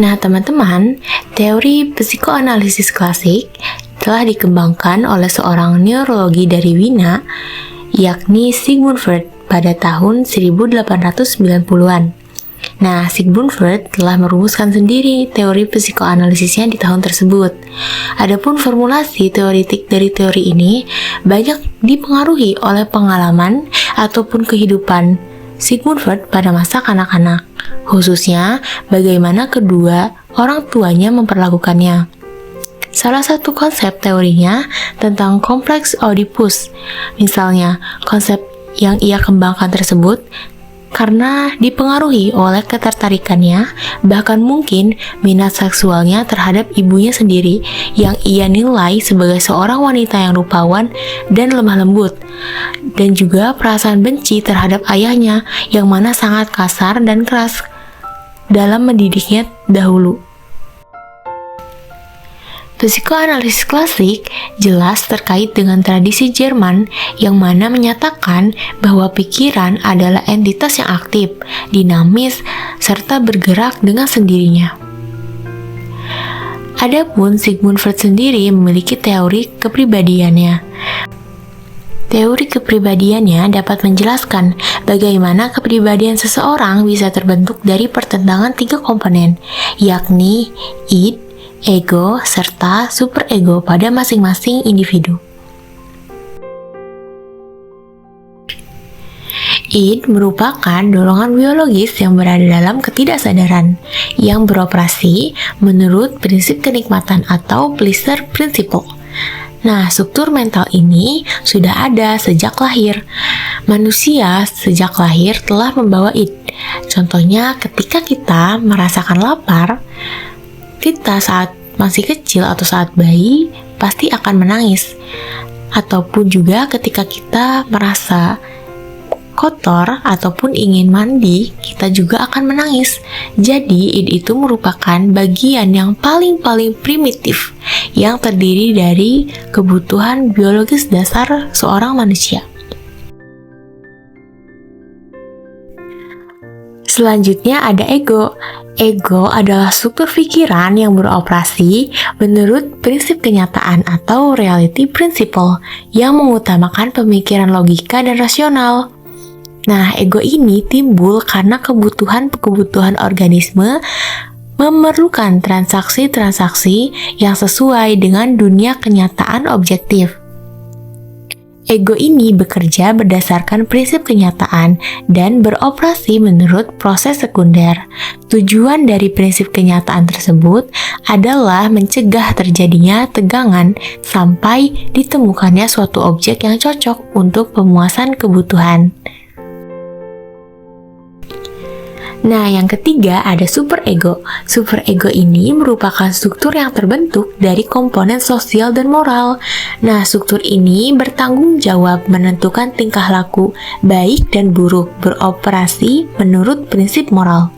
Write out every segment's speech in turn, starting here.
Nah, teman-teman, teori psikoanalisis klasik telah dikembangkan oleh seorang neurologi dari Wina, yakni Sigmund Freud pada tahun 1890-an. Nah, Sigmund Freud telah merumuskan sendiri teori psikoanalisisnya di tahun tersebut. Adapun formulasi teoritik dari teori ini banyak dipengaruhi oleh pengalaman ataupun kehidupan Sigmund Freud pada masa kanak-kanak, khususnya bagaimana kedua orang tuanya memperlakukannya. Salah satu konsep teorinya tentang kompleks Oedipus. Misalnya, konsep yang ia kembangkan tersebut karena dipengaruhi oleh ketertarikannya, bahkan mungkin minat seksualnya terhadap ibunya sendiri yang ia nilai sebagai seorang wanita yang rupawan dan lemah lembut, dan juga perasaan benci terhadap ayahnya yang mana sangat kasar dan keras dalam mendidiknya dahulu. Psikoanalisis klasik jelas terkait dengan tradisi Jerman yang mana menyatakan bahwa pikiran adalah entitas yang aktif, dinamis, serta bergerak dengan sendirinya. Adapun Sigmund Freud sendiri memiliki teori kepribadiannya. Teori kepribadiannya dapat menjelaskan bagaimana kepribadian seseorang bisa terbentuk dari pertentangan 3 komponen, yakni id, ego, serta superego pada masing-masing individu. Id merupakan dorongan biologis yang berada dalam ketidaksadaran, yang beroperasi menurut prinsip kenikmatan atau pleasure principle. Nah, struktur mental ini sudah ada sejak lahir. Manusia sejak lahir telah membawa id. Contohnya, ketika kita merasakan lapar, kita saat masih kecil atau saat bayi pasti akan menangis. Ataupun juga ketika kita merasa kotor ataupun ingin mandi, kita juga akan menangis. Jadi, id itu merupakan bagian yang paling primitif yang terdiri dari kebutuhan biologis dasar seorang manusia. Selanjutnya ada ego. Ego adalah struktur pikiran yang beroperasi menurut prinsip kenyataan atau reality principle yang mengutamakan pemikiran logika dan rasional. Nah, ego ini timbul karena kebutuhan organisme memerlukan transaksi-transaksi yang sesuai dengan dunia kenyataan objektif. Ego ini bekerja berdasarkan prinsip kenyataan dan beroperasi menurut proses sekunder. Tujuan dari prinsip kenyataan tersebut adalah mencegah terjadinya tegangan sampai ditemukannya suatu objek yang cocok untuk pemuasan kebutuhan. Nah, yang ketiga ada superego. Superego ini merupakan struktur yang terbentuk dari komponen sosial dan moral. Nah, struktur ini bertanggung jawab menentukan tingkah laku baik dan buruk, beroperasi menurut prinsip moral.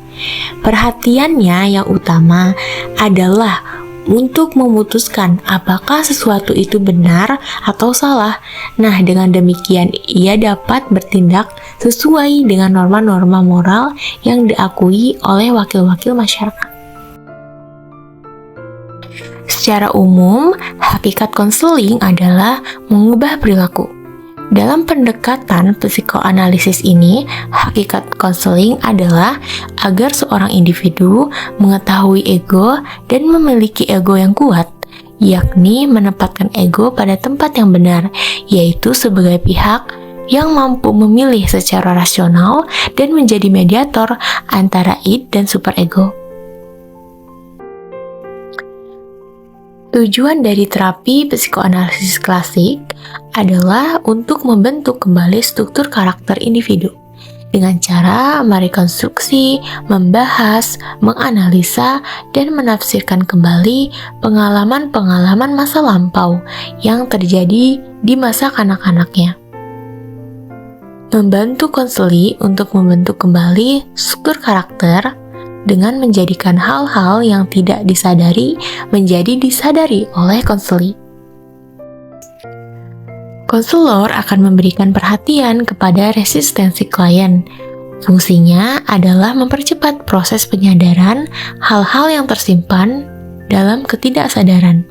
Perhatiannya yang utama adalah untuk memutuskan apakah sesuatu itu benar atau salah. Nah, dengan demikian ia dapat bertindak sesuai dengan norma-norma moral yang diakui oleh wakil-wakil masyarakat. Secara umum, hakikat konseling adalah mengubah perilaku. Dalam pendekatan psikoanalisis ini, hakikat konseling adalah agar seorang individu mengetahui ego dan memiliki ego yang kuat, yakni menempatkan ego pada tempat yang benar, yaitu sebagai pihak yang mampu memilih secara rasional dan menjadi mediator antara id dan superego. Tujuan dari terapi psikoanalisis klasik adalah untuk membentuk kembali struktur karakter individu dengan cara merekonstruksi, membahas, menganalisa, dan menafsirkan kembali pengalaman-pengalaman masa lampau yang terjadi di masa kanak-kanaknya. Membantu konseli untuk membentuk kembali struktur karakter dengan menjadikan hal-hal yang tidak disadari menjadi disadari oleh konseli. Konselor akan memberikan perhatian kepada resistensi klien Fungsinya adalah mempercepat proses penyadaran hal-hal yang tersimpan dalam ketidaksadaran.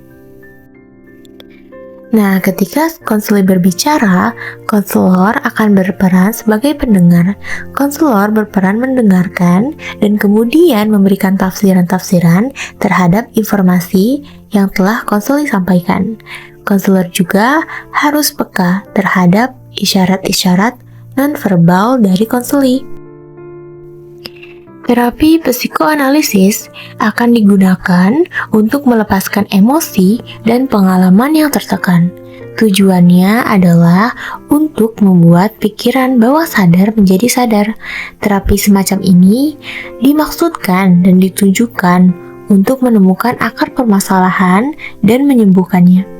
Nah, ketika konselor berbicara, konselor akan berperan sebagai pendengar. Konselor berperan mendengarkan dan kemudian memberikan tafsiran-tafsiran terhadap informasi yang telah konselor sampaikan. Konselor juga harus peka terhadap isyarat-isyarat nonverbal dari konselor. Terapi psikoanalisis akan digunakan untuk melepaskan emosi dan pengalaman yang tertekan. Tujuannya adalah untuk membuat pikiran bawah sadar menjadi sadar. Terapi semacam ini dimaksudkan dan ditujukan untuk menemukan akar permasalahan dan menyembuhkannya.